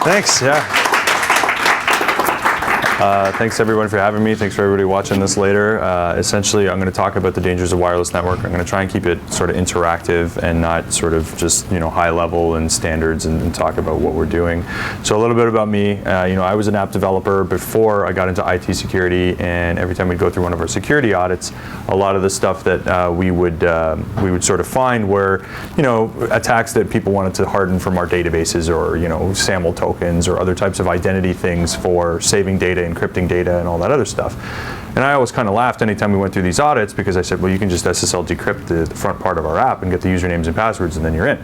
Thanks, yeah. Thanks everyone for having me. Thanks for everybody watching this later. Essentially, I'm going to talk about the dangers of wireless network. I'm going to try and keep it sort of interactive and not sort of just high level and standards and talk about what we're doing. So a little bit about me. I was an app developer before I got into IT security, and every time we'd go through one of our security audits, a lot of the stuff that we would sort of find were attacks that people wanted to harden from our databases, or SAML tokens or other types of identity things for saving data, encrypting data, and all that other stuff. And I always kind of laughed anytime we went through these audits, because I said, well, you can just SSL decrypt the front part of our app and get the usernames and passwords, and then you're in.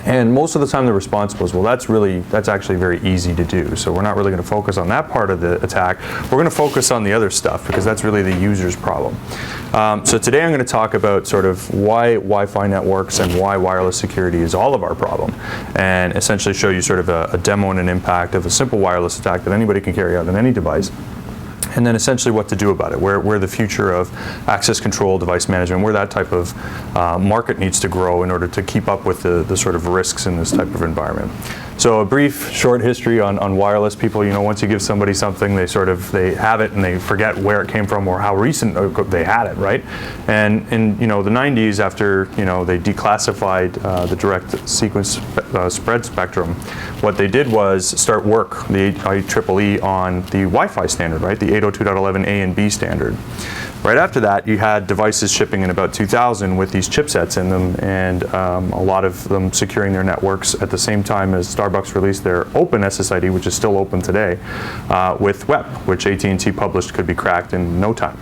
And most of the time the response was, well, that's actually very easy to do. So we're not really going to focus on that part of the attack. We're going to focus on the other stuff, because that's really the user's problem. So today I'm going to talk about sort of why Wi-Fi networks and why wireless security is all of our problem, and essentially show you sort of a demo and an impact of a simple wireless attack that anybody can carry out on any device. And then essentially what to do about it, where the future of access control, device management, where that type of market needs to grow in order to keep up with the sort of risks in this type of environment. So a brief, short history on wireless. People, once you give somebody something, they have it and they forget where it came from or how recent they had it, right? And in the 90s, after they declassified the direct sequence spread spectrum, what they did was start work, the IEEE, on the Wi-Fi standard, right? The 802.11a and B standard. Right after that, you had devices shipping in about 2000 with these chipsets in them, and a lot of them securing their networks at the same time as Starbucks released their open SSID, which is still open today, with WEP, which AT&T published could be cracked in no time.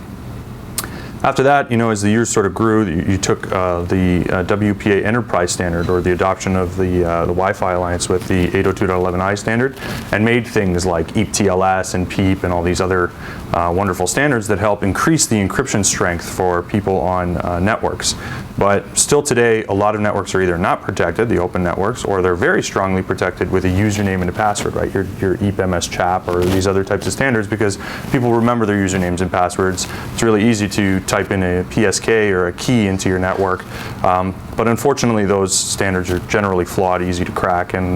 After that, as the years sort of grew, you took the WPA Enterprise standard, or the adoption of the Wi-Fi Alliance with the 802.11i standard, and made things like EAP-TLS and PEEP and all these other wonderful standards that help increase the encryption strength for people on networks. But still today, a lot of networks are either not protected, the open networks, or they're very strongly protected with a username and a password, right? Your EAP-MS-CHAP or these other types of standards, because people remember their usernames and passwords. It's really easy to type in a PSK or a key into your network. But unfortunately, those standards are generally flawed, easy to crack, and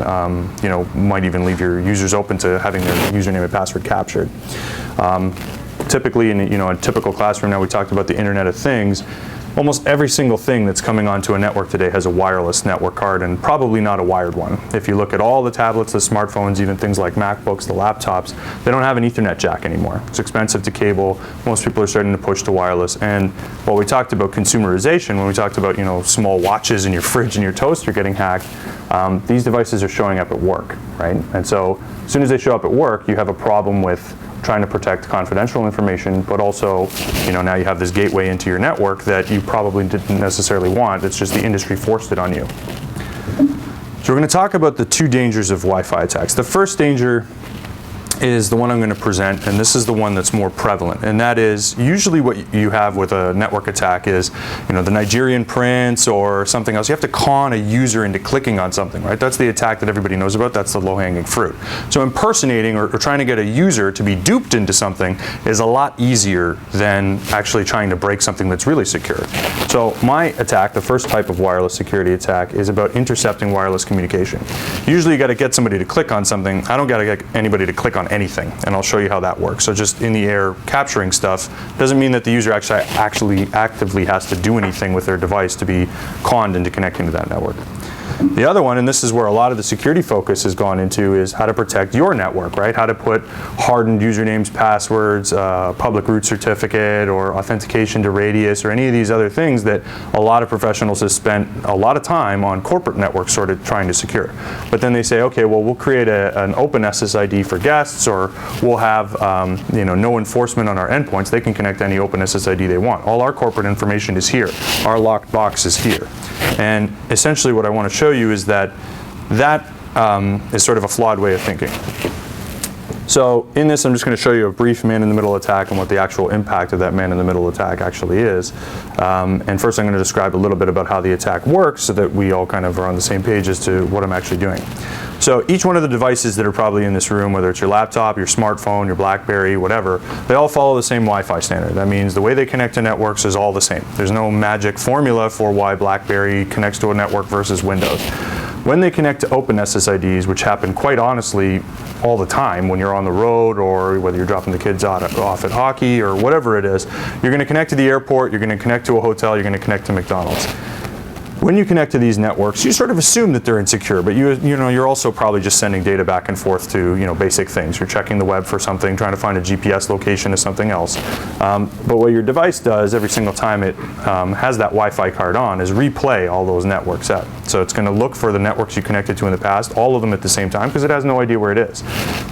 might even leave your users open to having their username and password captured. Typically, in a typical classroom, now we talked about the Internet of Things. Almost every single thing that's coming onto a network today has a wireless network card, and probably not a wired one. If you look at all the tablets, the smartphones, even things like MacBooks, the laptops, they don't have an Ethernet jack anymore. It's expensive to cable. Most people are starting to push to wireless. And while we talked about consumerization, when we talked about small watches in your fridge and your toaster getting hacked, these devices are showing up at work, right? And so as soon as they show up at work, you have a problem with trying to protect confidential information, but also, now you have this gateway into your network that you probably didn't necessarily want. It's just the industry forced it on you. So we're going to talk about the two dangers of Wi-Fi attacks. The first danger is the one I'm going to present, and this is the one that's more prevalent, and that is usually what you have with a network attack is, the Nigerian prince or something else. You have to con a user into clicking on something, right? That's the attack that everybody knows about. That's the low-hanging fruit. So impersonating or trying to get a user to be duped into something is a lot easier than actually trying to break something that's really secure. So my attack, the first type of wireless security attack, is about intercepting wireless communication. Usually you got to get somebody to click on something. I don't got to get anybody to click on anything, and I'll show you how that works. So just in the air capturing stuff doesn't mean that the user actually actively has to do anything with their device to be conned into connecting to that network. The other one, and this is where a lot of the security focus has gone into, is how to protect your network, right? How to put hardened usernames, passwords, public root certificate, or authentication to radius, or any of these other things that a lot of professionals have spent a lot of time on corporate networks sort of trying to secure. But then they say, okay, well, we'll create an open SSID for guests, or we'll have no enforcement on our endpoints. They can connect any open SSID they want. All our corporate information is here. Our locked box is here. And essentially what I want to show you is that is sort of a flawed way of thinking. So in this, I'm just going to show you a brief man-in-the-middle attack and what the actual impact of that man-in-the-middle attack actually is. And first I'm going to describe a little bit about how the attack works so that we all kind of are on the same page as to what I'm actually doing. So each one of the devices that are probably in this room, whether it's your laptop, your smartphone, your BlackBerry, whatever, they all follow the same Wi-Fi standard. That means the way they connect to networks is all the same. There's no magic formula for why BlackBerry connects to a network versus Windows. When they connect to open SSIDs, which happen quite honestly all the time when you're on the road or whether you're dropping the kids off at hockey or whatever it is, you're going to connect to the airport, you're going to connect to a hotel, you're going to connect to McDonald's. When you connect to these networks, you sort of assume that they're insecure, but you're also probably just sending data back and forth to basic things. You're checking the web for something, trying to find a GPS location to something else. But what your device does every single time it has that Wi-Fi card on is replay all those networks out. So it's going to look for the networks you connected to in the past, all of them at the same time, because it has no idea where it is.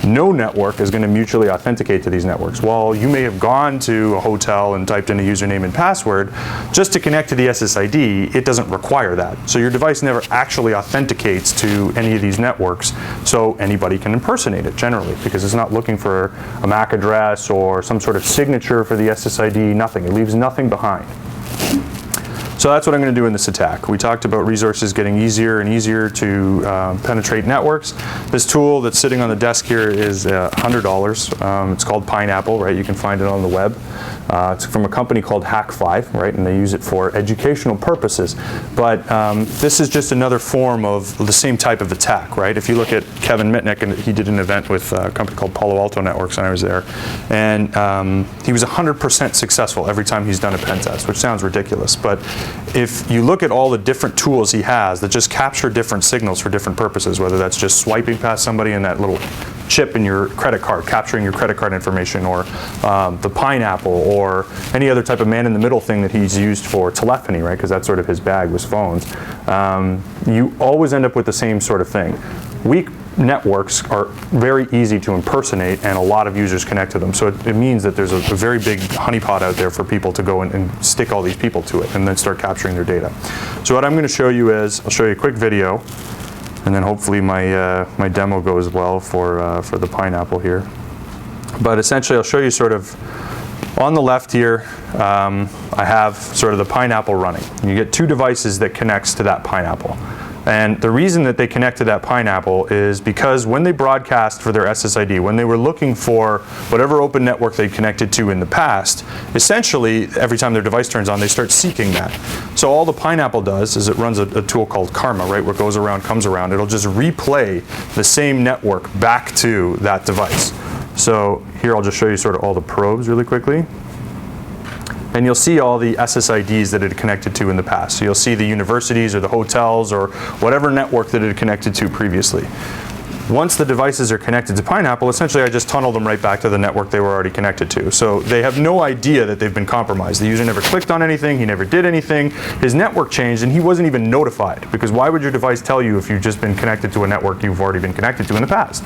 No network is going to mutually authenticate to these networks. While you may have gone to a hotel and typed in a username and password, just to connect to the SSID, it doesn't require that. So your device never actually authenticates to any of these networks, so anybody can impersonate it generally, because it's not looking for a MAC address or some sort of signature for the SSID, nothing. It leaves nothing behind. So that's what I'm going to do in this attack. We talked about resources getting easier and easier to penetrate networks. This tool that's sitting on the desk here is $100. It's called Pineapple, right? You can find it on the web. It's from a company called Hack5, right? And they use it for educational purposes. But this is just another form of the same type of attack, right? If you look at Kevin Mitnick, and he did an event with a company called Palo Alto Networks, and I was there, and he was 100% successful every time he's done a pen test, which sounds ridiculous. But if you look at all the different tools he has that just capture different signals for different purposes, whether that's just swiping past somebody in that little chip in your credit card, capturing your credit card information, or the Pineapple, or any other type of man-in-the-middle thing that he's used for telephony, right? Because that's sort of his bag, was phones. You always end up with the same sort of thing. Weak networks are very easy to impersonate, and a lot of users connect to them. So it means that there's a very big honeypot out there for people to go and stick all these people to it and then start capturing their data. So what I'm going to show you is, I'll show you a quick video, and then hopefully my demo goes well for the Pineapple here. But essentially I'll show you sort of, on the left here, I have sort of the Pineapple running. You get two devices that connects to that Pineapple. And the reason that they connect to that Pineapple is because when they broadcast for their SSID, when they were looking for whatever open network they connected to in the past, essentially every time their device turns on, they start seeking that. So all the Pineapple does is it runs a tool called Karma, right? What goes around comes around. It'll just replay the same network back to that device. So here I'll just show you sort of all the probes really quickly. And you'll see all the SSIDs that it had connected to in the past. So you'll see the universities or the hotels or whatever network that it had connected to previously. Once the devices are connected to Pineapple, essentially I just tunnel them right back to the network they were already connected to. So they have no idea that they've been compromised. The user never clicked on anything, he never did anything, his network changed, and he wasn't even notified. Because why would your device tell you if you've just been connected to a network you've already been connected to in the past?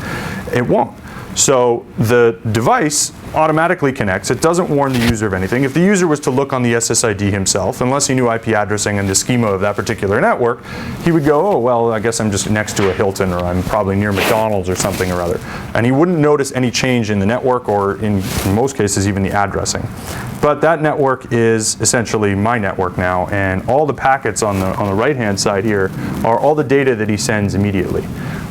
It won't. So the device automatically connects. It doesn't warn the user of anything. If the user was to look on the SSID himself, unless he knew IP addressing and the schema of that particular network, he would go, oh, well, I guess I'm just next to a Hilton, or I'm probably near McDonald's or something or other. And he wouldn't notice any change in the network, or in most cases even the addressing. But that network is essentially my network now, and all the packets on the right-hand side here are all the data that he sends immediately,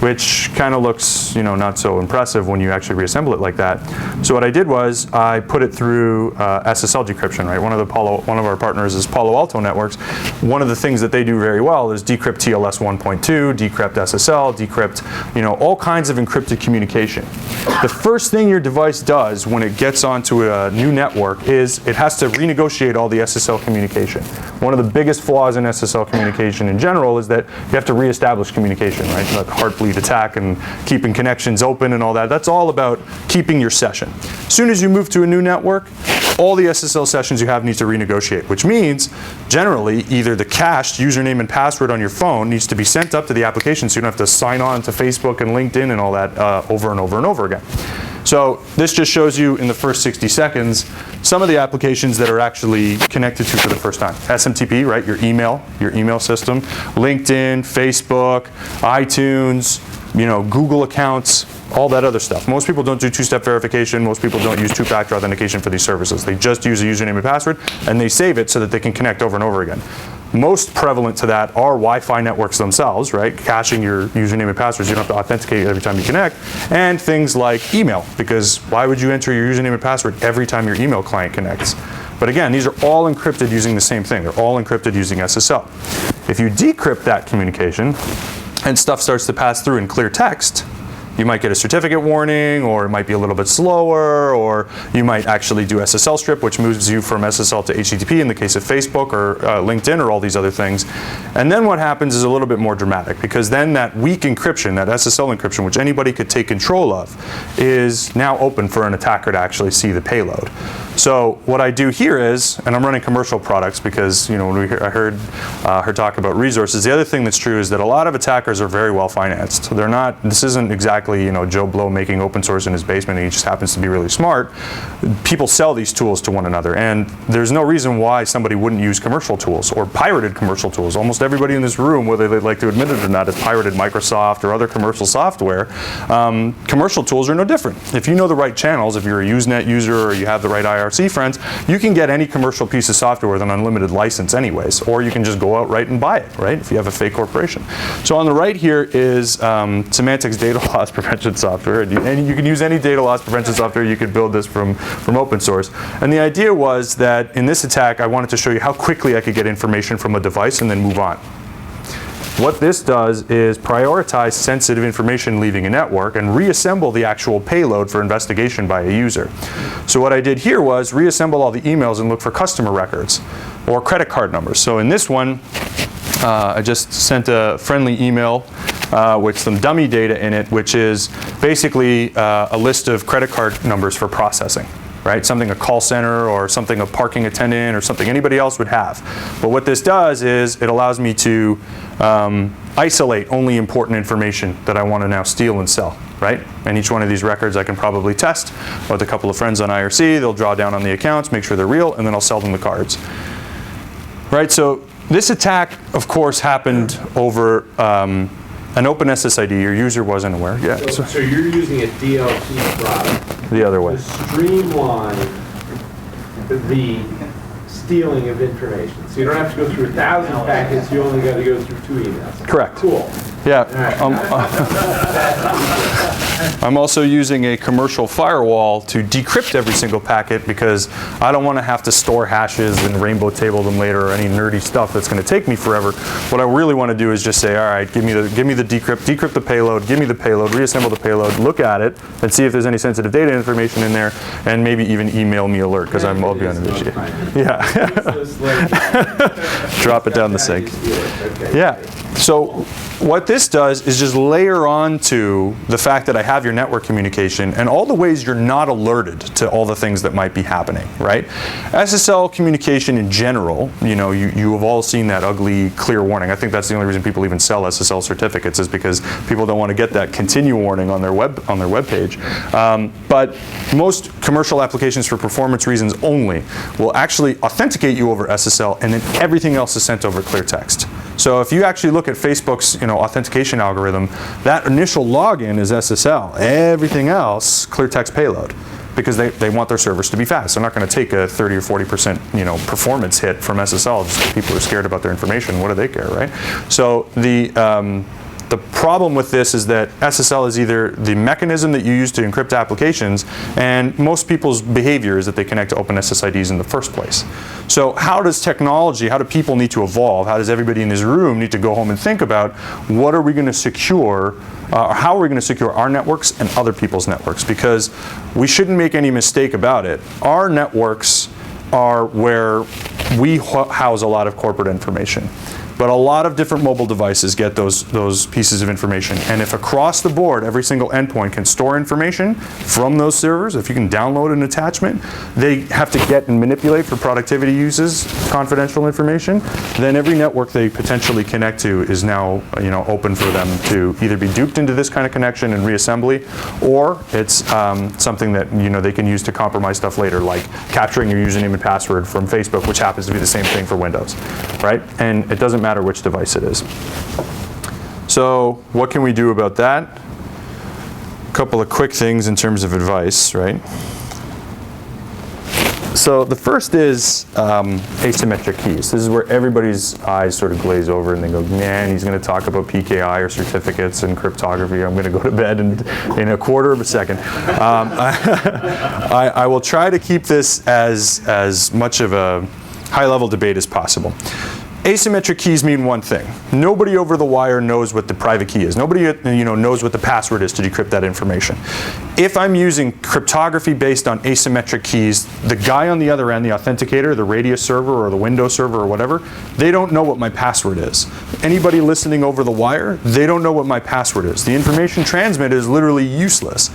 which kind of looks, not so impressive when you actually reassemble it like that. So what I did was I put it through SSL decryption, right? One of our partners is Palo Alto Networks. One of the things that they do very well is decrypt TLS 1.2, decrypt SSL, decrypt, all kinds of encrypted communication. The first thing your device does when it gets onto a new network is it has to renegotiate all the SSL communication. One of the biggest flaws in SSL communication in general is that you have to reestablish communication, right? Like Heartbleed attack and keeping connections open and all that. That's all about keeping your session. As soon as you move to a new network, all the SSL sessions you have need to renegotiate, which means generally either the cached username and password on your phone needs to be sent up to the application so you don't have to sign on to Facebook and LinkedIn and all that over and over and over again. So this just shows you in the first 60 seconds some of the applications that are actually connected to for the first time. SMTP, right, your email system, LinkedIn, Facebook, iTunes, Google accounts, all that other stuff. Most people don't do two-step verification. Most people don't use two-factor authentication for these services. They just use a username and password, and they save it so that they can connect over and over again. Most prevalent to that are Wi-Fi networks themselves, right? Caching your username and passwords, you don't have to authenticate every time you connect. And things like email, because why would you enter your username and password every time your email client connects? But again, these are all encrypted using the same thing. They're all encrypted using SSL. If you decrypt that communication and stuff starts to pass through in clear text, you might get a certificate warning, or it might be a little bit slower, or you might actually do SSL strip, which moves you from SSL to HTTP in the case of Facebook or LinkedIn or all these other things. And then what happens is a little bit more dramatic, because then that weak encryption, that SSL encryption, which anybody could take control of, is now open for an attacker to actually see the payload. So what I do here is, and I'm running commercial products because when I heard her talk about resources, the other thing that's true is that a lot of attackers are very well financed. They're not, this isn't exactly Joe Blow making open source in his basement and he just happens to be really smart. People sell these tools to one another, and there's no reason why somebody wouldn't use commercial tools or pirated commercial tools. Almost everybody in this room, whether they'd like to admit it or not, has pirated Microsoft or other commercial software. Commercial tools are no different. If you know the right channels, if you're a Usenet user or you have the right IRC friends, you can get any commercial piece of software with an unlimited license anyways, or you can just go outright and buy it, right, if you have a fake corporation. So on the right here is Symantec's data loss prevention software, and you can use any data loss prevention software. You could build this from open source. And the idea was that in this attack, I wanted to show you how quickly I could get information from a device and then move on. What this does is prioritize sensitive information leaving a network and reassemble the actual payload for investigation by a user. So what I did here was reassemble all the emails and look for customer records or credit card numbers. So in this one, I just sent a friendly email with some dummy data in it, which is basically a list of credit card numbers for processing. Right? Something a call center or something a parking attendant or something anybody else would have. But what this does is it allows me to isolate only important information that I want to now steal and sell. Right? And each one of these records I can probably test with a couple of friends on IRC. They'll draw down on the accounts, make sure they're real, and then I'll sell them the cards. Right? So this attack, of course, happened over an open SSID. Your user wasn't aware. Yeah. So you're using a DLP product the other way to streamline the stealing of information. So you don't have to go through 1,000 packets. You only got to go through 2 emails. Correct. Cool. Yeah. I'm also using a commercial firewall to decrypt every single packet because I don't want to have to store hashes and rainbow table them later or any nerdy stuff that's going to take me forever. What I really want to do is just say, all right, give me the decrypt the payload, give me the payload, reassemble the payload, look at it, and see if there's any sensitive data information in there, and maybe even email me alert because I'll be on initiate. Yeah. Drop it down the sink. Yeah. So what this does is just layer on to the fact that I have your network communication and all the ways you're not alerted to all the things that might be happening, right? SSL communication in general, you have all seen that ugly clear warning. I think that's the only reason people even sell SSL certificates is because people don't want to get that continue warning on their web page. But most commercial applications for performance reasons only will actually authenticate you over SSL, and then everything else is sent over clear text. So if you actually look at Facebook's authentication algorithm, that initial login is SSL. Everything else, clear text payload, because they want their servers to be fast. They're not going to take a 30 or 40% performance hit from SSL just because people are scared about their information. What do they care, right? So the problem with this is that SSL is either the mechanism that you use to encrypt applications, and most people's behavior is that they connect to open SSIDs in the first place. So how do people need to evolve? How does everybody in this room need to go home and think about what are we going to secure, how are we going to secure our networks and other people's networks? Because we shouldn't make any mistake about it. Our networks are where we house a lot of corporate information. But a lot of different mobile devices get those pieces of information. And if across the board, every single endpoint can store information from those servers, if you can download an attachment, they have to get and manipulate for productivity uses confidential information, then every network they potentially connect to is now open for them to either be duped into this kind of connection and reassembly, or it's something that they can use to compromise stuff later, like capturing your username and password from Facebook, which happens to be the same thing for Windows, right? And it doesn't matter which device it is. So what can we do about that? couple of quick things in terms of advice, right? So the first is asymmetric keys. This is where everybody's eyes sort of glaze over and they go, man, he's going to talk about PKI or certificates and cryptography. I'm going to go to bed in a quarter of a second. I will try to keep this as much of a high-level debate as possible. Asymmetric keys mean one thing. Nobody over the wire knows what the private key is. Nobody knows what the password is to decrypt that information. If I'm using cryptography based on asymmetric keys, the guy on the other end, the authenticator, the Radius server or the Windows server or whatever, they don't know what my password is. Anybody listening over the wire, they don't know what my password is. The information transmitted is literally useless.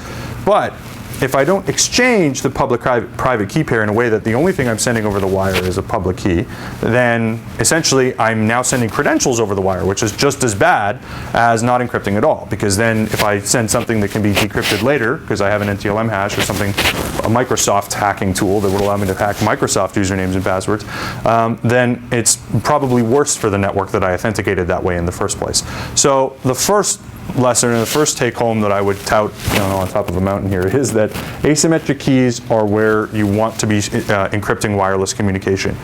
But if I don't exchange the public-private key pair in a way that the only thing I'm sending over the wire is a public key, then essentially I'm now sending credentials over the wire, which is just as bad as not encrypting at all. Because then if I send something that can be decrypted later, because I have an NTLM hash or something, a Microsoft hacking tool that would allow me to hack Microsoft usernames and passwords, then it's probably worse for the network that I authenticated that way in the first place. So the first lesson and the first take home that I would tout on top of a mountain here is that asymmetric keys are where you want to be encrypting wireless communication.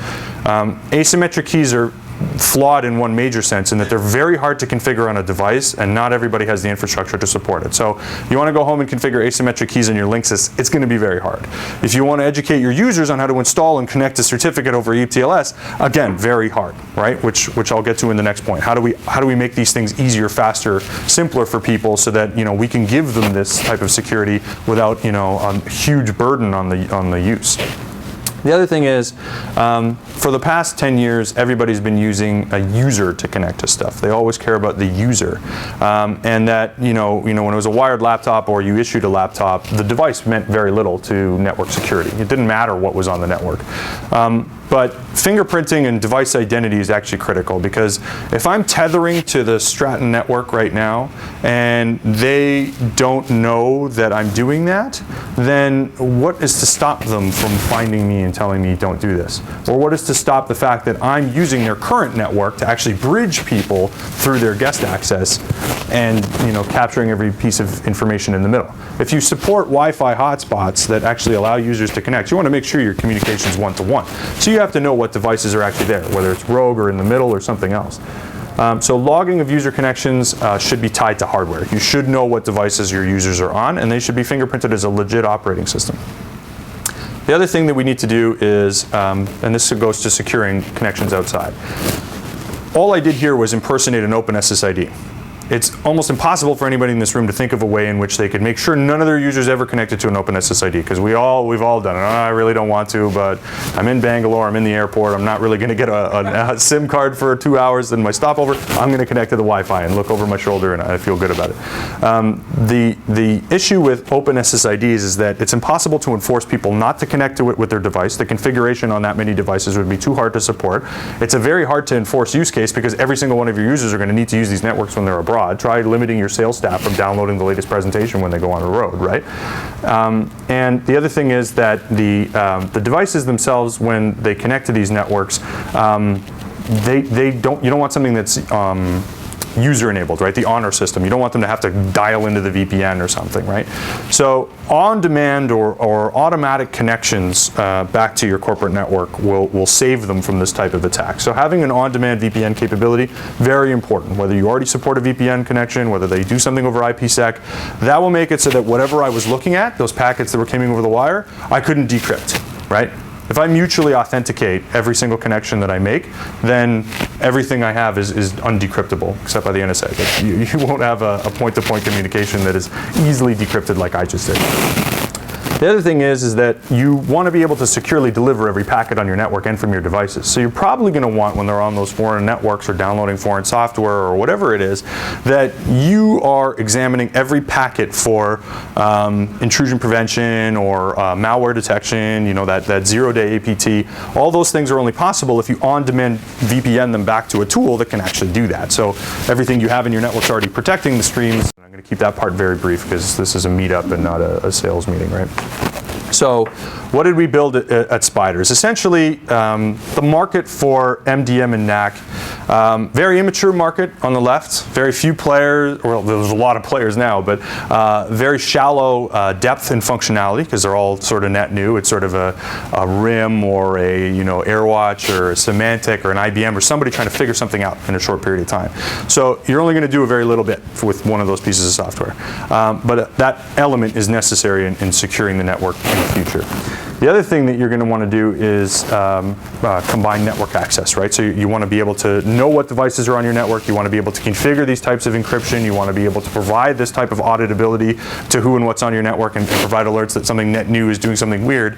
Asymmetric keys are flawed in one major sense in that they're very hard to configure on a device and not everybody has the infrastructure to support it. So you want to go home and configure asymmetric keys in your Linksys, it's going to be very hard. If you want to educate your users on how to install and connect a certificate over ETLS, again, very hard, right? Which I'll get to in the next point. How do we make these things easier, faster, simpler for people so that we can give them this type of security without a huge burden on the use. The other thing is, for the past 10 years, everybody's been using a user to connect to stuff. They always care about the user. And that, when it was a wired laptop or you issued a laptop, the device meant very little to network security. It didn't matter what was on the network. But fingerprinting and device identity is actually critical because if I'm tethering to the Stratton network right now and they don't know that I'm doing that, then what is to stop them from finding me and telling me don't do this? Or what is to stop the fact that I'm using their current network to actually bridge people through their guest access and capturing every piece of information in the middle? If you support Wi-Fi hotspots that actually allow users to connect, you want to make sure your communication is one-to-one. So you have to know what devices are actually there, whether it's rogue or in the middle or something else. So logging of user connections should be tied to hardware. You should know what devices your users are on, and they should be fingerprinted as a legit operating system. The other thing that we need to do is, and this goes to securing connections outside. All I did here was impersonate an open SSID. It's almost impossible for anybody in this room to think of a way in which they could make sure none of their users ever connected to an open SSID, because we've all done it. Oh, I really don't want to, but I'm in Bangalore, I'm in the airport, I'm not really going to get a SIM card for 2 hours in my stopover. I'm going to connect to the Wi-Fi and look over my shoulder and I feel good about it. The issue with open SSIDs is that it's impossible to enforce people not to connect to it with their device. The configuration on that many devices would be too hard to support. It's a very hard to enforce use case because every single one of your users are going to need to use these networks when they're abroad. Try limiting your sales staff from downloading the latest presentation when they go on the road, right? And the other thing is that the devices themselves, when they connect to these networks, you don't want something that's user enabled, right? The honor system. You don't want them to have to dial into the VPN or something, right? So on-demand or automatic connections back to your corporate network will save them from this type of attack. So having an on-demand VPN capability, very important. Whether you already support a VPN connection, whether they do something over IPsec, that will make it so that whatever I was looking at, those packets that were coming over the wire, I couldn't decrypt, right? If I mutually authenticate every single connection that I make, then everything I have is undecryptable, except by the NSA. But you won't have a point-to-point communication that is easily decrypted like I just did. The other thing is that you want to be able to securely deliver every packet on your network and from your devices. So you're probably going to want, when they're on those foreign networks or downloading foreign software or whatever it is, that you are examining every packet for intrusion prevention or malware detection, that zero-day APT. All those things are only possible if you on-demand VPN them back to a tool that can actually do that. So everything you have in your network is already protecting the streams. I'm going to keep that part very brief because this is a meetup and not a sales meeting, right? So what did we build at Spyders? Essentially, the market for MDM and NAC Very immature market on the left, very few players, well, there's a lot of players now, but very shallow depth and functionality because they're all sort of net new. It's sort of a RIM or a AirWatch or a Symantec or an IBM or somebody trying to figure something out in a short period of time. So you're only going to do a very little bit with one of those pieces of software. But that element is necessary in securing the network in the future. The other thing that you're going to want to do is combine network access, right? So you want to be able to know what devices are on your network. You want to be able to configure these types of encryption. You want to be able to provide this type of auditability to who and what's on your network and provide alerts that something net new is doing something weird.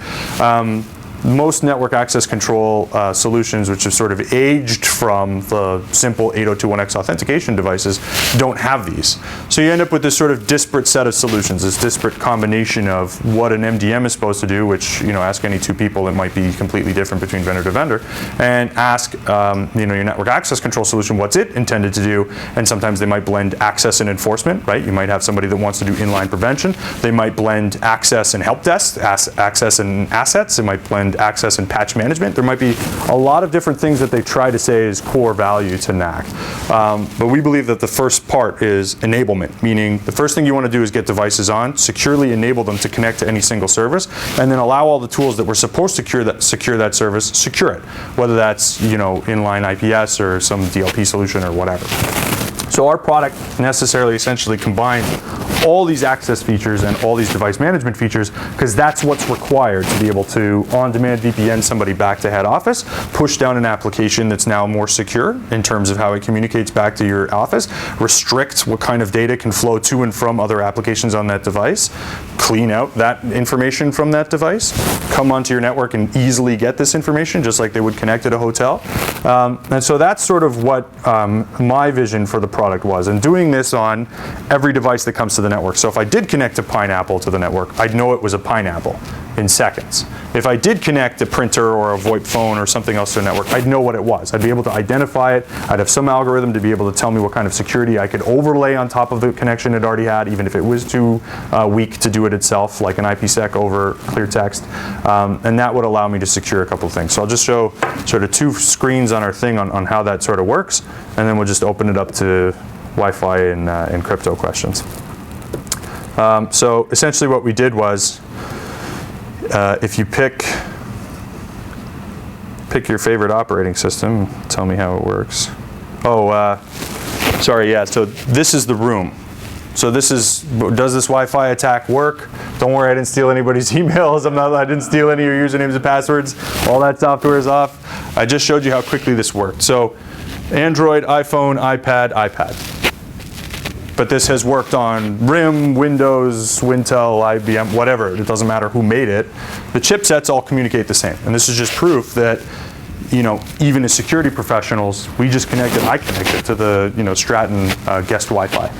Most network access control solutions, which have sort of aged from the simple 8021X authentication devices, don't have these. So you end up with this sort of disparate set of solutions, this disparate combination of what an MDM is supposed to do, which, ask any two people, it might be completely different between vendor to vendor, and ask, your network access control solution, what's it intended to do, and sometimes they might blend access and enforcement, right? You might have somebody that wants to do inline prevention. They might blend access and help desk, access and assets. It might blend access and patch management. There might be a lot of different things that they try to say is core value to NAC. But we believe that the first part is enablement, meaning the first thing you want to do is get devices on, securely enable them to connect to any single service, and then allow all the tools that were supposed to secure that service, secure it, whether that's inline IPS or some DLP solution or whatever. So our product necessarily essentially combines all these access features and all these device management features because that's what's required to be able to on-demand VPN somebody back to head office, push down an application that's now more secure in terms of how it communicates back to your office, restrict what kind of data can flow to and from other applications on that device, clean out that information from that device, come onto your network and easily get this information just like they would connect at a hotel. And so that's sort of what my vision for the product was, and doing this on every device that comes to the network. So if I did connect a Pineapple to the network, I'd know it was a Pineapple in seconds. If I did connect a printer or a VoIP phone or something else to the network, I'd know what it was. I'd be able to identify it. I'd have some algorithm to be able to tell me what kind of security I could overlay on top of the connection it already had, even if it was too weak to do it itself, like an IPsec over clear text. And that would allow me to secure a couple of things. So I'll just show sort of two screens on our thing on how that sort of works, and then we'll just open it up to Wi-Fi and crypto questions. So essentially what we did was, if you pick your favorite operating system, tell me how it works. Sorry, yeah, so this is the room. So this is, does this Wi-Fi attack work? Don't worry, I didn't steal anybody's emails. I didn't steal any of your usernames and passwords. All that software is off. I just showed you how quickly this worked. So Android, iPhone, iPad, iPad. But this has worked on RIM, Windows, Wintel, IBM, whatever. It doesn't matter who made it. The chipsets all communicate the same. And this is just proof that, even as security professionals, I connected to the, Stratton guest Wi-Fi.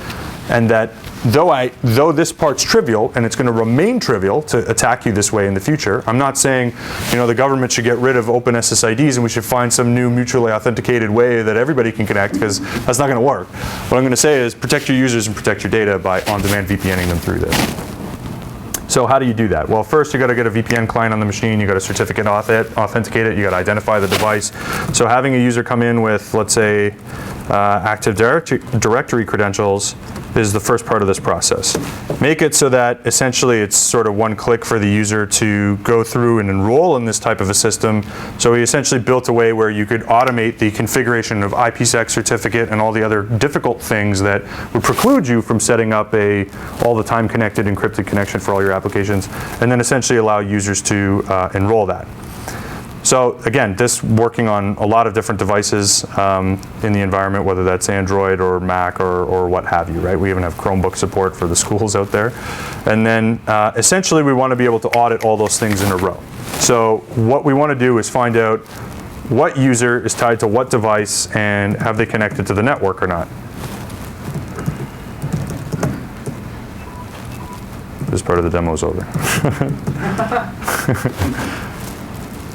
And that though this part's trivial, and it's going to remain trivial to attack you this way in the future, I'm not saying, the government should get rid of open SSIDs and we should find some new mutually authenticated way that everybody can connect, because that's not going to work. What I'm going to say is protect your users and protect your data by on-demand VPNing them through this. So how do you do that? Well, first you got to get a VPN client on the machine. You got to certificate authenticate it. You got to identify the device. So having a user come in with, let's say, Active Directory credentials is the first part of this process. Make it so that essentially it's sort of one click for the user to go through and enroll in this type of a system. So we essentially built a way where you could automate the configuration of IPsec certificate and all the other difficult things that would preclude you from setting up a all the time connected encrypted connection for all your applications, and then essentially allow users to enroll that. So again, this working on a lot of different devices in the environment, whether that's Android or Mac or what have you, right? We even have Chromebook support for the schools out there. And then essentially we want to be able to audit all those things in a row. So what we want to do is find out what user is tied to what device and have they connected to the network or not. This part of the demo is over.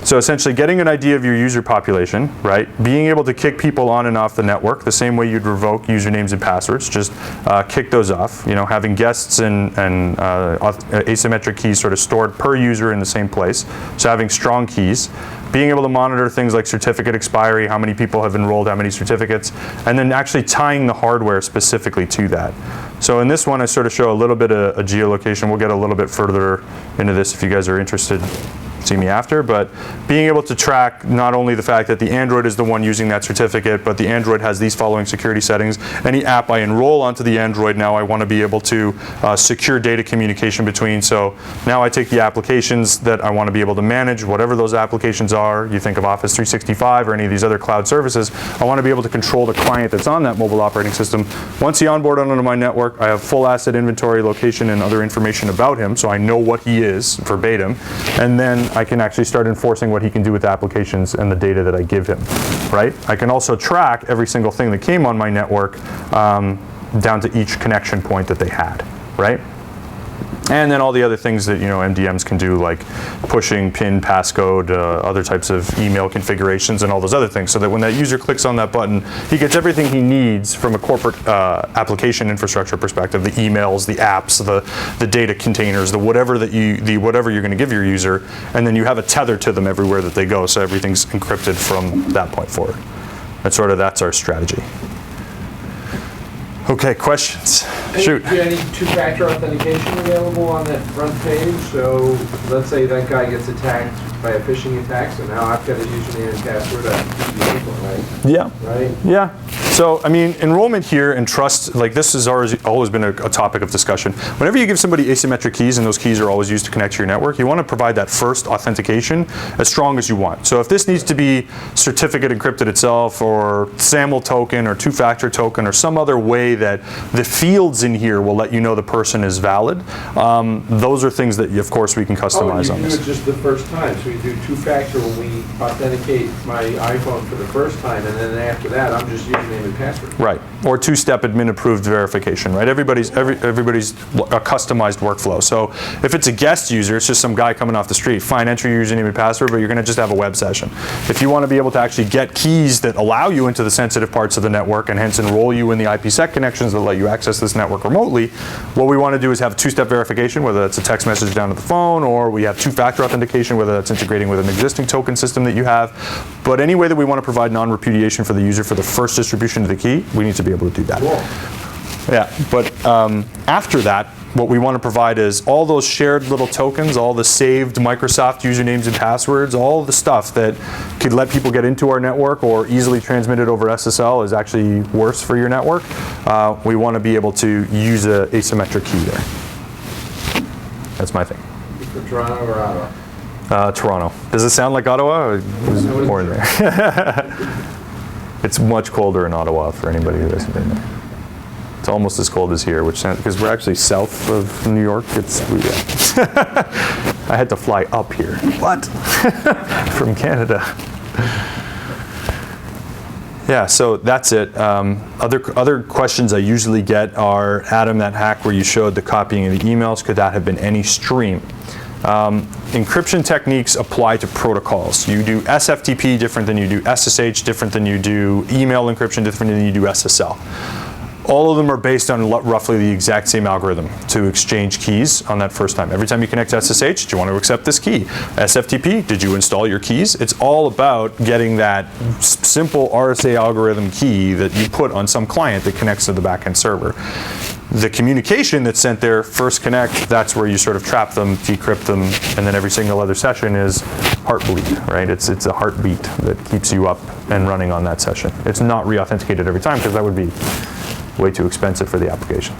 So essentially getting an idea of your user population, right? Being able to kick people on and off the network the same way you'd revoke usernames and passwords, just kick those off. Having guests and asymmetric keys sort of stored per user in the same place. So having strong keys. being able to monitor things like certificate expiry, how many people have enrolled, how many certificates, and then actually tying the hardware specifically to that. So in this one, I sort of show a little bit of a geolocation. We'll get a little bit further into this if you guys are interested. See me after, but being able to track not only the fact that the Android is the one using that certificate, but the Android has these following security settings. Any app I enroll onto the Android now, I want to be able to secure data communication between. So now I take the applications that I want to be able to manage, whatever those applications are. You think of Office 365 or any of these other cloud services. I want to be able to control the client that's on that mobile operating system. Once he onboards onto my network, I have full asset inventory, location, and other information about him, so I know what he is verbatim. And then I can actually start enforcing what he can do with the applications and the data that I give him, right? I can also track every single thing that came on my network down to each connection point that they had, right? And then all the other things that MDMs can do, like pushing PIN, passcode, other types of email configurations, and all those other things, so that when that user clicks on that button, he gets everything he needs from a corporate application infrastructure perspective: the emails, the apps, the data containers, the whatever you're going to give your user, and then you have a tether to them everywhere that they go, so everything's encrypted from that point forward. That's our strategy. Okay, questions? Shoot. Do you have any two-factor authentication available on that front page? So let's say that guy gets attacked by a phishing attack, so now I've got a username and password, right? Yeah. Right? Yeah. So, I mean, enrollment here and trust, like this has always been a topic of discussion. Whenever you give somebody asymmetric keys, and those keys are always used to connect to your network, you want to provide that first authentication as strong as you want. So if this needs to be certificate encrypted itself, or SAML token, or two-factor token, or some other way that the fields in here will let you know the person is valid, those are things that, of course, we can customize on this. You do it just the first time. So we do two-factor when we authenticate my iPhone for the first time, and then after that, I'm just username and password. Right, or two-step admin-approved verification, right? Everybody's a customized workflow. So if it's a guest user, it's just some guy coming off the street, fine, enter your username and password, but you're going to just have a web session. If you want to be able to actually get keys that allow you into the sensitive parts of the network and hence enroll you in the IPsec connections that let you access this network remotely, what we want to do is have two-step verification, whether that's a text message down to the phone, or we have two-factor authentication, whether that's integrating with an existing token system that you have. But any way that we want to provide non-repudiation for the user for the first distribution of the key, we need to be able to do that. Cool. Yeah, but after that, what we want to provide is all those shared little tokens, all the saved Microsoft usernames and passwords, all the stuff that could let people get into our network or easily transmit it over SSL is actually worse for your network. We want to be able to use an asymmetric key there. That's my thing. For Toronto or Ottawa? Toronto. Does it sound like Ottawa? Or was it more in there? It's much colder in Ottawa for anybody who hasn't been there. It's almost as cold as here, because we're actually south of New York. I had to fly up here. What? From Canada. Yeah, so that's it. Other questions I usually get are, Adam, that hack where you showed the copying of the emails, could that have been any stream? Encryption techniques apply to protocols. You do SFTP different than you do SSH, different than you do email encryption, different than you do SSL. All of them are based on roughly the exact same algorithm to exchange keys on that first time. Every time you connect to SSH, do you want to accept this key? SFTP, did you install your keys? It's all about getting that simple RSA algorithm key that you put on some client that connects to the backend server. The communication that's sent there, first connect, that's where you sort of trap them, decrypt them, and then every single other session is heartbeat, right? It's a heartbeat that keeps you up and running on that session. It's not re-authenticated every time, because that would be way too expensive for the application.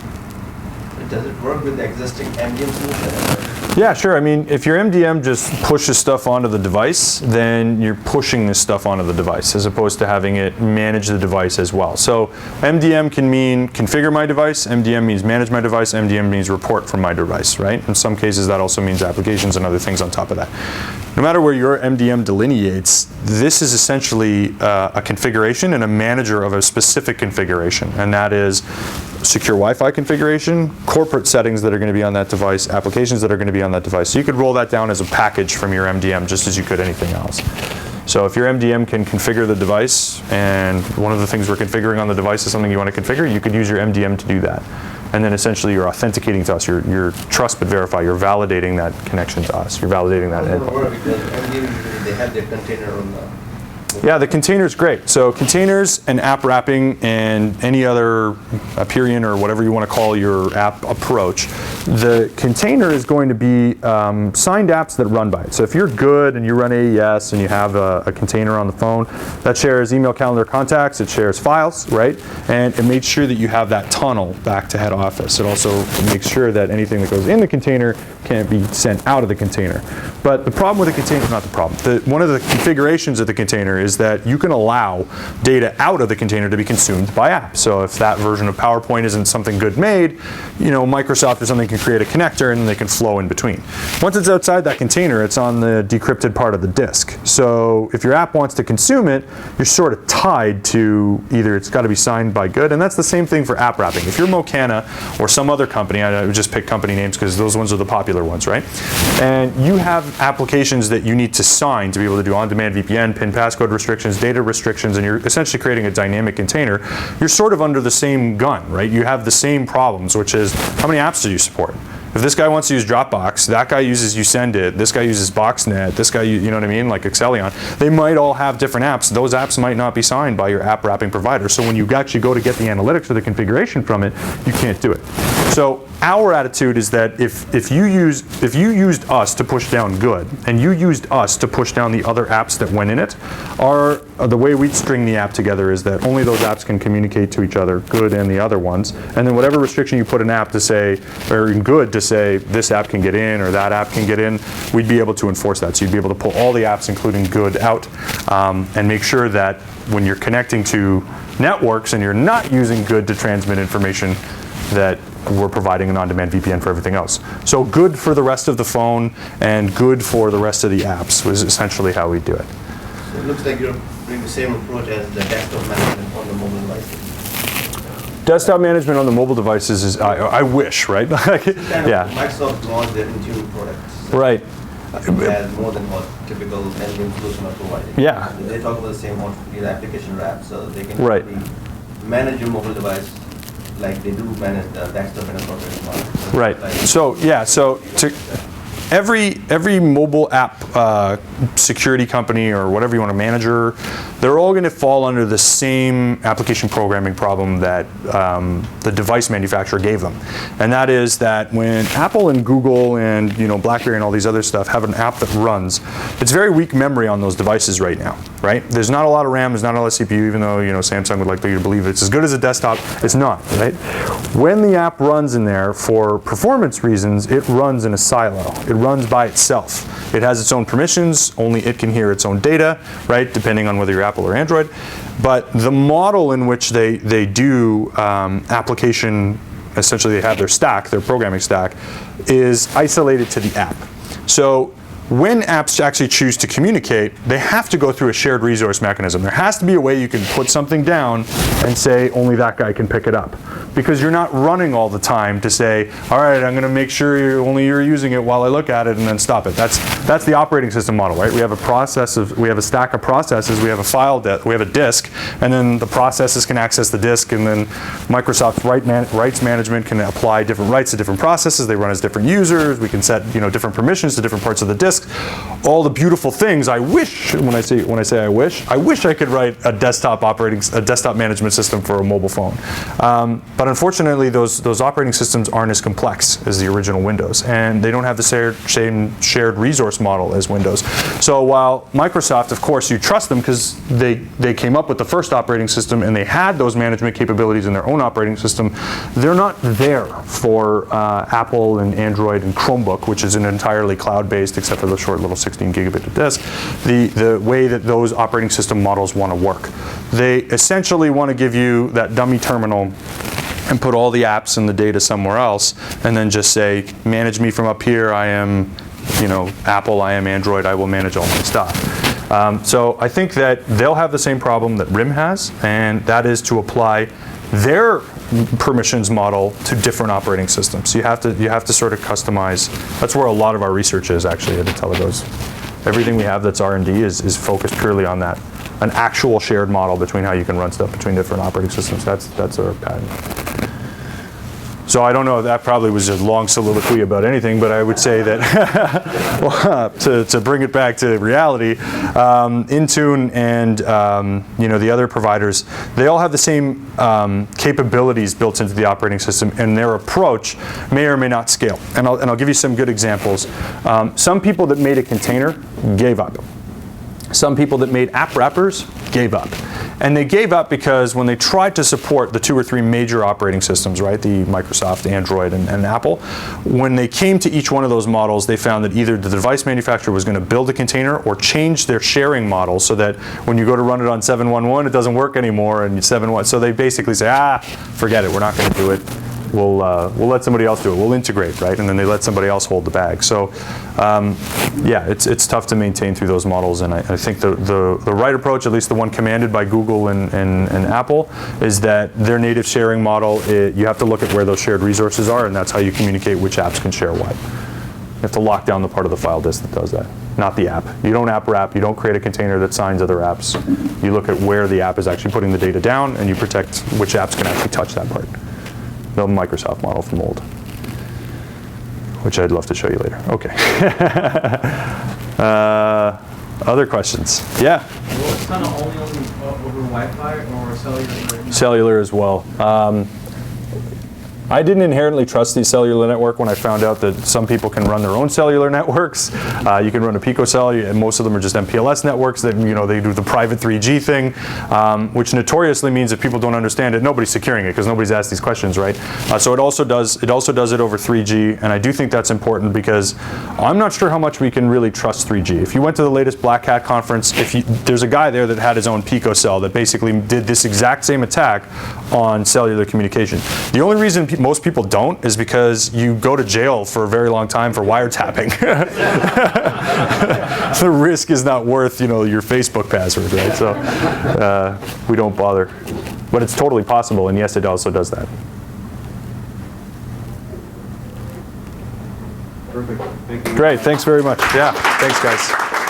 Does it work with the existing MDM solution? Yeah, sure. I mean, if your MDM just pushes stuff onto the device, then you're pushing this stuff onto the device as opposed to having it manage the device as well. So MDM can mean configure my device, MDM means manage my device, MDM means report from my device, right? In some cases that also means applications and other things on top of that. No matter where your MDM delineates, this is essentially a configuration and a manager of a specific configuration, and that is secure Wi-Fi configuration, corporate settings that are going to be on that device, applications that are going to be on that device. So you could roll that down as a package from your MDM just as you could anything else. So if your MDM can configure the device, and one of the things we're configuring on the device is something you want to configure, you could use your MDM to do that. and then essentially you're authenticating to us. You're trust but verify. You're validating that connection to us. You're validating that endpoint. They have their container on the... Yeah, the container's great. So containers and app wrapping and any other Aperion or whatever you want to call your app approach, the container is going to be signed apps that run by it. So if you're good and you run AES and you have a container on the phone, that shares email, calendar, contacts, it shares files, right? And it makes sure that you have that tunnel back to head office. It also makes sure that anything that goes in the container can't be sent out of the container. But the problem with the container, not the problem, one of the configurations of the container is that you can allow data out of the container to be consumed by apps. So if that version of PowerPoint isn't something good made, Microsoft or something can create a connector and they can flow in between. Once it's outside that container, it's on the decrypted part of the disk. So if your app wants to consume it, you're sort of tied to either it's got to be signed by good, and that's the same thing for app wrapping. If you're Mocana or some other company, I would just pick company names because those ones are the popular ones, right? And you have applications that you need to sign to be able to do on-demand VPN, PIN passcode restrictions, data restrictions, and you're essentially creating a dynamic container. You're sort of under the same gun, right? You have the same problems, which is how many apps do you support? If this guy wants to use Dropbox, that guy uses YouSendIt, this guy uses Boxnet, this guy, you know what I mean, like Excelion, they might all have different apps. Those apps might not be signed by your app wrapping provider. So when you actually go to get the analytics or the configuration from it, you can't do it. So our attitude is that if you used us to push down good, and you used us to push down the other apps that went in it, the way we string the app together is that only those apps can communicate to each other, good and the other ones, and then whatever restriction you put in app to say, or in good to say this app can get in or that app can get in, we'd be able to enforce that. So you'd be able to pull all the apps, including good, out, and make sure that when you're connecting to networks and you're not using good to transmit information, that we're providing an on-demand VPN for everything else. So good for the rest of the phone and good for the rest of the apps was essentially how we do it. So it looks like you're doing the same approach as the desktop management on the mobile devices. Desktop management on the mobile devices is, I wish, right? Yeah. Microsoft launched their Intune products. Right. It has more than what typical endgame solution are providing. Yeah. They talk about the same application wrap, so they can Right. manage your mobile device like they do manage the desktop and operating environment. Right. Like, So yeah. So every mobile app security company or whatever you want to manager, they're all going to fall under the same application programming problem that the device manufacturer gave them, and that is that when Apple and Google and BlackBerry and all these other stuff have an app that runs, it's very weak memory on those devices right now. Right? There's not a lot of RAM, there's not a lot of CPU, even though Samsung would like you to believe it's as good as a desktop. It's not. Right? When the app runs in there for performance reasons, it runs in a silo. It runs by itself. It has its own permissions, only it can hear its own data, right, depending on whether you're Apple or Android. But the model in which they do application, essentially they have their stack, their programming stack, is isolated to the app. So when apps actually choose to communicate, they have to go through a shared resource mechanism. There has to be a way you can put something down and say only that guy can pick it up. Because you're not running all the time to say, all right, I'm going to make sure you're using it while I look at it and then stop it. That's the operating system model, right? We have a stack of processes, we have a file, we have a disk, and then the processes can access the disk, and then Microsoft's rights management can apply different rights to different processes. They run as different users. We can set different permissions to different parts of the disk. All the beautiful things. I wish, when I say I wish I could write a desktop management system for a mobile phone. But unfortunately, those operating systems aren't as complex as the original Windows, and they don't have the same shared resource model as Windows. So while Microsoft, of course, you trust them because they came up with the first operating system and they had those management capabilities in their own operating system, they're not there for Apple and Android and Chromebook, which is an entirely cloud-based, except for the short little 16 gigabit of disk, the way that those operating system models want to work. They essentially want to give you that dummy terminal and put all the apps and the data somewhere else, and then just say, manage me from up here. I am, Apple. I am Android. I will manage all my stuff. So I think that they'll have the same problem that RIM has, and that is to apply their permissions model to different operating systems. You have to sort of customize. That's where a lot of our research is actually at Intelligos. Everything we have that's R&D is focused purely on that. An actual shared model between how you can run stuff between different operating systems. That's our pattern. So I don't know, that probably was a long soliloquy about anything, but I would say that to bring it back to reality, Intune and the other providers, they all have the same capabilities built into the operating system, and their approach may or may not scale. And I'll give you some good examples. Some people that made a container gave up. Some people that made app wrappers gave up. And they gave up because when they tried to support the 2 or 3 major operating systems, right, the Microsoft, Android, and Apple, when they came to each one of those models, they found that either the device manufacturer was going to build a container or change their sharing model so that when you go to run it on 7.1.1, it doesn't work anymore, and 7.1. So they basically say, forget it, we're not going to do it. We'll let somebody else do it. We'll integrate, right? And then they let somebody else hold the bag. So, yeah, it's tough to maintain through those models. And I think the right approach, at least the one commanded by Google and Apple, is that their native sharing model, you have to look at where those shared resources are, and that's how you communicate which apps can share what. You have to lock down the part of the file disk that does that, not the app. You don't app wrap. You don't create a container that signs other apps. You look at where the app is actually putting the data down, and you protect which apps can actually touch that part. The Microsoft model from old, which I'd love to show you later. Okay. Other questions? Yeah? Well, it's kind of only over Wi-Fi or cellular? Cellular as well. I didn't inherently trust the cellular network when I found out that some people can run their own cellular networks. You can run a picocell, and most of them are just MPLS networks that they do the private 3G thing, which notoriously means if people don't understand it, nobody's securing it because nobody's asked these questions, right? So it also does it over 3G, and I do think that's important because I'm not sure how much we can really trust 3G. If you went to the latest Black Hat conference, there's a guy there that had his own picocell that basically did this exact same attack on cellular communication. The only reason most people don't is because you go to jail for a very long time for wiretapping. The risk is not worth, your Facebook password, right? So we don't bother. But it's totally possible, and yes, it also does that. Perfect. Thank you. Great, thanks very much. Yeah, thanks guys.